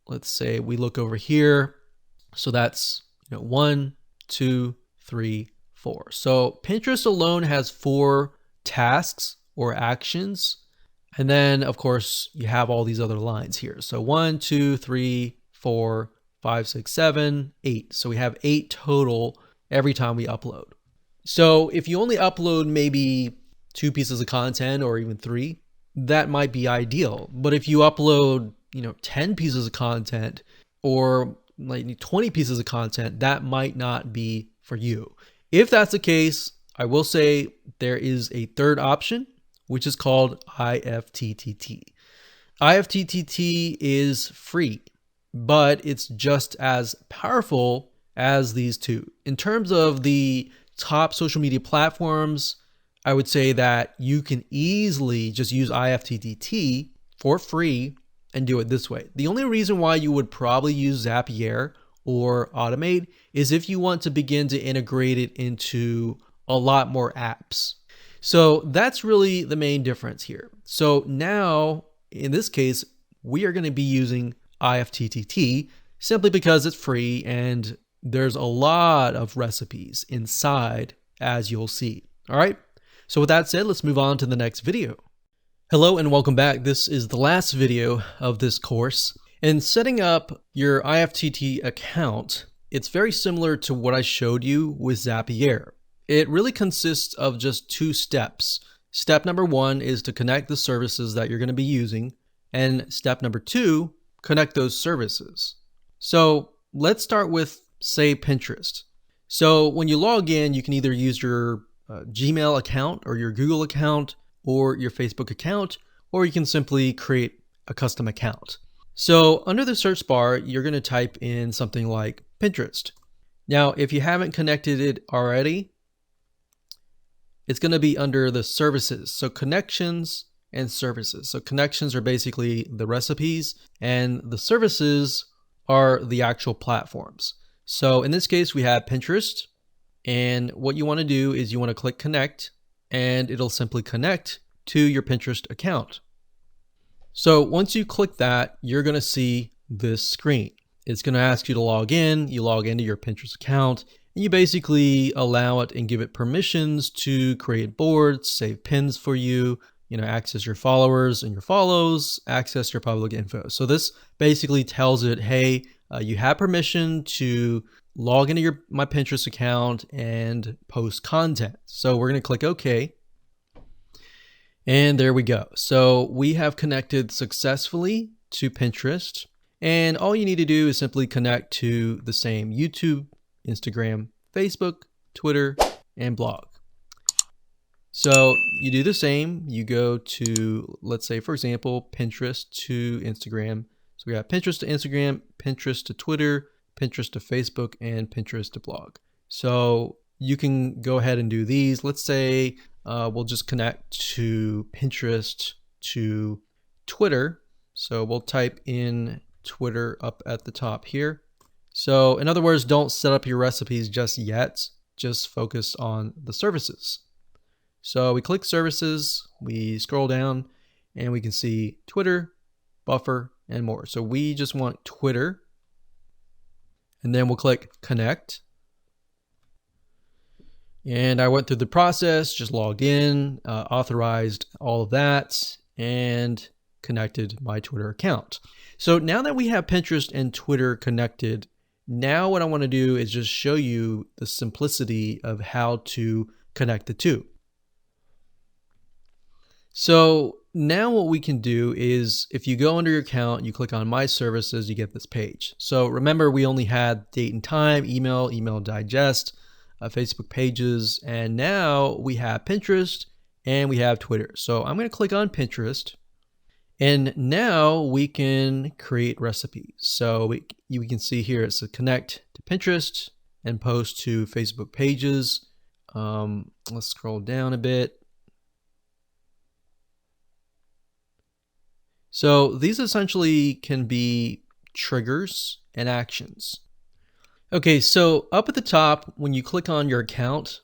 let's say we look over here. So that's 1, 2, 3, 4. So Pinterest alone has 4 tasks or actions. And then of course you have all these other lines here. So 1, 2, 3, 4, 5, 6, 7, 8. So we have 8 total every time we upload. So if you only upload maybe 2 pieces of content or even 3, that might be ideal. But if you upload, 10 pieces of content or like 20 pieces of content, that might not be for you. If that's the case, I will say there is a third option, which is called IFTTT. IFTTT is free, but it's just as powerful as these two. In terms of the top social media platforms, I would say that you can easily just use IFTTT for free and do it this way. The only reason why you would probably use Zapier or Automate is if you want to begin to integrate it into a lot more apps. So that's really the main difference here. So now, in this case, we are going to be using IFTTT simply because it's free and there's a lot of recipes inside, as you'll see. All right. So with that said, let's move on to the next video. Hello and welcome back. This is the last video of this course. In setting up your IFTTT account, it's very similar to what I showed you with Zapier. It really consists of just 2 steps. Step number 1 is to connect the services that you're going to be using. And step number 2, connect those services. So let's start with, say, Pinterest. So when you log in, you can either use your Gmail account or your Google account or your Facebook account, or you can simply create a custom account. So under the search bar, you're going to type in something like Pinterest. Now, if you haven't connected it already, it's going to be under the services. So connections and services. So connections are basically the recipes and the services are the actual platforms. So in this case, we have Pinterest, and what you want to do is you want to click connect, and it'll simply connect to your Pinterest account. So once you click that, you're going to see this screen. It's going to ask you to log in. You log into your Pinterest account, and you basically allow it and give it permissions to create boards, save pins for you, access your followers and your follows, access your public info. So this basically tells it, hey, you have permission to log into my Pinterest account and post content. So we're going to click OK. And there we go. So we have connected successfully to Pinterest. And all you need to do is simply connect to the same YouTube, Instagram, Facebook, Twitter, and blog. So you do the same. You go to, let's say, for example, Pinterest to Instagram. So we got Pinterest to Instagram, Pinterest to Twitter, Pinterest to Facebook, and Pinterest to blog. So you can go ahead and do these. Let's say we'll just connect to Pinterest to Twitter. So we'll type in Twitter up at the top here. So in other words, don't set up your recipes just yet. Just focus on the services. So we click services, we scroll down, and we can see Twitter, Buffer, and more. So we just want Twitter. And then we'll click connect. And I went through the process, just logged in, authorized all of that, and connected my Twitter account. So now that we have Pinterest and Twitter connected, Now what I want to do is just show you the simplicity of how to connect the two. So now what we can do is if you go under your account, you click on My Services, you get this page. So remember, we only had date and time, email digest, Facebook pages, and now we have Pinterest and we have Twitter. So I'm going to click on Pinterest, and now we can create recipes. So we can see here it's a connect to Pinterest and post to Facebook pages. Let's scroll down a bit. So these essentially can be triggers and actions. Okay, so up at the top, when you click on your account,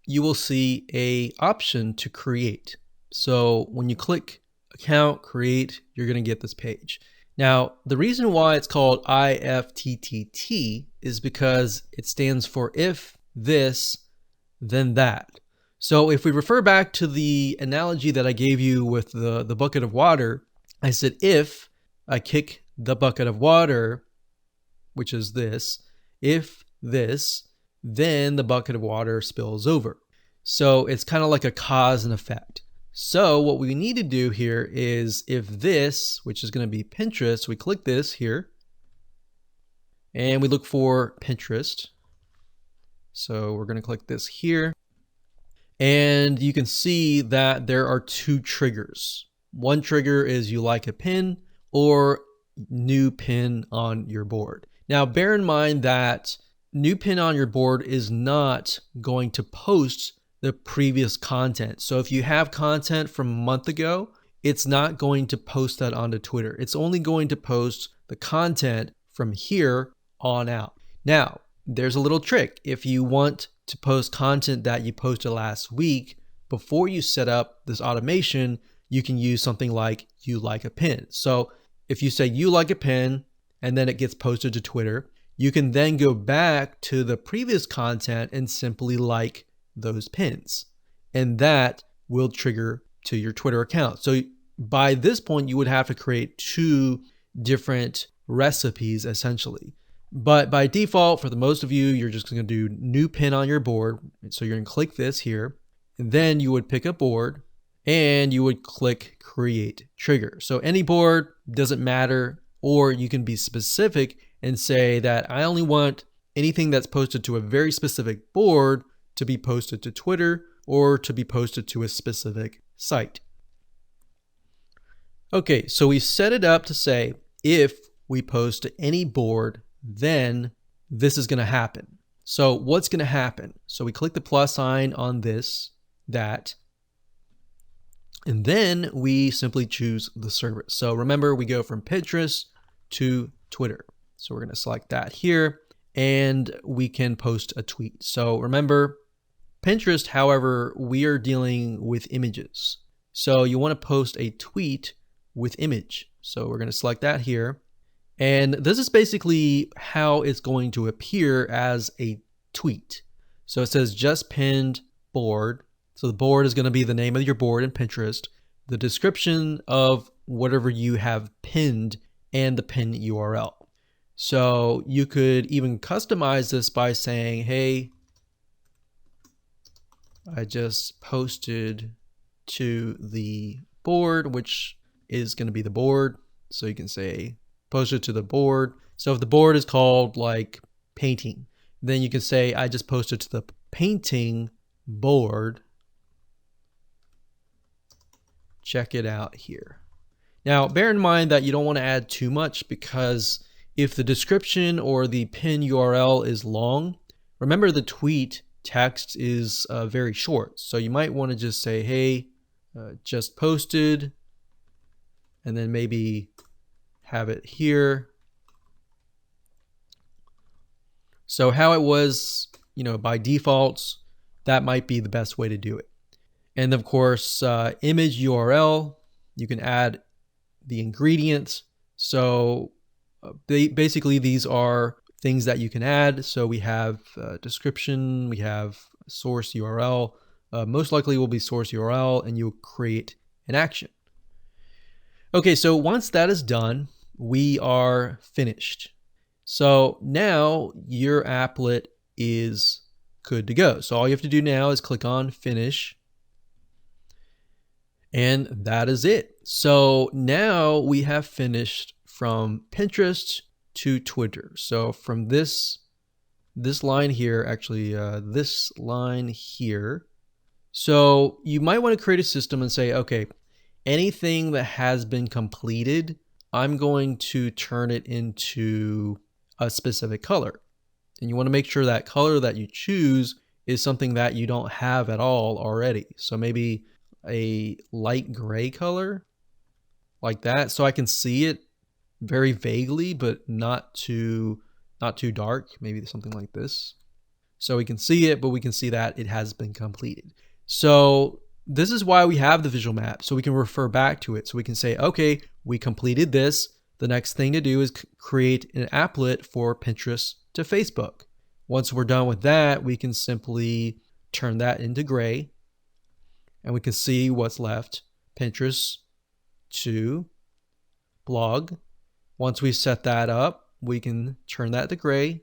you will see a option to create. So when you click account, create, you're going to get this page. Now, the reason why it's called IFTTT is because it stands for if this, then that. So if we refer back to the analogy that I gave you with the bucket of water, I said, if I kick the bucket of water, which is this, if this, then the bucket of water spills over. So it's kind of like a cause and effect. So what we need to do here is if this, which is going to be Pinterest, we click this here and we look for Pinterest. So we're going to click this here and you can see that there are two triggers. One trigger is you like a pin or new pin on your board. Now, bear in mind that new pin on your board is not going to post the previous content. So if you have content from a month ago, it's not going to post that onto Twitter. It's only going to post the content from here on out. Now, there's a little trick. If you want to post content that you posted last week, before you set up this automation, you can use something like you like a pin. So if you say you like a pin and then it gets posted to Twitter, you can then go back to the previous content and simply like those pins. And that will trigger to your Twitter account. So by this point, you would have to create two different recipes essentially. But by default, for the most of you, you're just going to do new pin on your board. So you're going to click this here, and then you would pick a board and you would click create trigger. So any board doesn't matter, or you can be specific and say that I only want anything that's posted to a very specific board to be posted to Twitter or to be posted to a specific site. Okay, so we set it up to say if we post to any board, then this is going to happen. So what's going to happen? So we click the plus sign on this, that, and then we simply choose the service. So remember, we go from Pinterest to Twitter. So we're going to select that here and we can post a tweet. So remember, Pinterest, however, we are dealing with images. So you want to post a tweet with image. So we're going to select that here. And this is basically how it's going to appear as a tweet. So it says just pinned board. So the board is going to be the name of your board in Pinterest, the description of whatever you have pinned, and the pin URL. So you could even customize this by saying, hey, I just posted to the board, which is going to be the board. So you can say posted to the board. So if the board is called like painting, then you can say I just posted to the painting board. Check it out here. Now, bear in mind that you don't want to add too much, because if the description or the pin URL is long, remember the tweet text is very short. So you might want to just say, hey, just posted, and then maybe have it here. So how it was, by default, that might be the best way to do it. And of course, image URL, you can add the ingredients. So basically these are things that you can add. So we have description, we have source URL, most likely will be source URL, and you'll create an action. Okay, so once that is done, we are finished. So now your applet is good to go. So all you have to do now is click on finish, and that is it. So now we have finished from Pinterest to Twitter. So from this line here, actually this line here. So you might want to create a system and say, okay, anything that has been completed, I'm going to turn it into a specific color. And you want to make sure that color that you choose is something that you don't have at all already. So maybe a light gray color like that, so I can see it very vaguely, but not too dark. Maybe something like this. So we can see it, but we can see that it has been completed. So this is why we have the visual map, so we can refer back to it. So we can say, okay, we completed this. The next thing to do is create an applet for Pinterest to Facebook. Once we're done with that, we can simply turn that into gray, and we can see what's left. Pinterest to blog. Once we set that up, we can turn that to gray,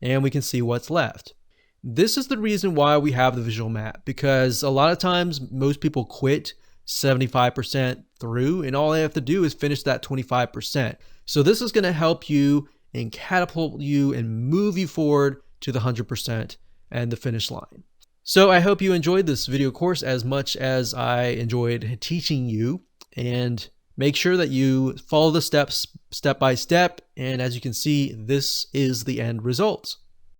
and we can see what's left. This is the reason why we have the visual map, because a lot of times most people quit 75% through, and all they have to do is finish that 25%. So this is going to help you and catapult you and move you forward to the 100% and the finish line. So I hope you enjoyed this video course as much as I enjoyed teaching you, and make sure that you follow the steps step by step. And as you can see, this is the end results.